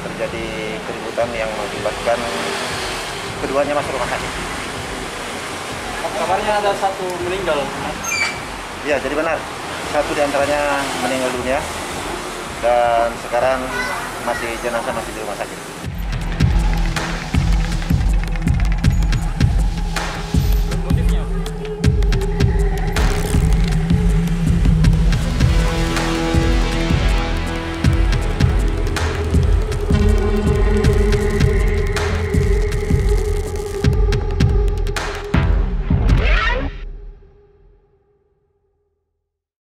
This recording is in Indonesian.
Terjadi keributan yang mengakibatkan keduanya masuk rumah sakit. Kabarnya ada satu meninggal. Ya, jadi benar. Satu diantaranya meninggal dunia dan sekarang jenazah masih di rumah sakit.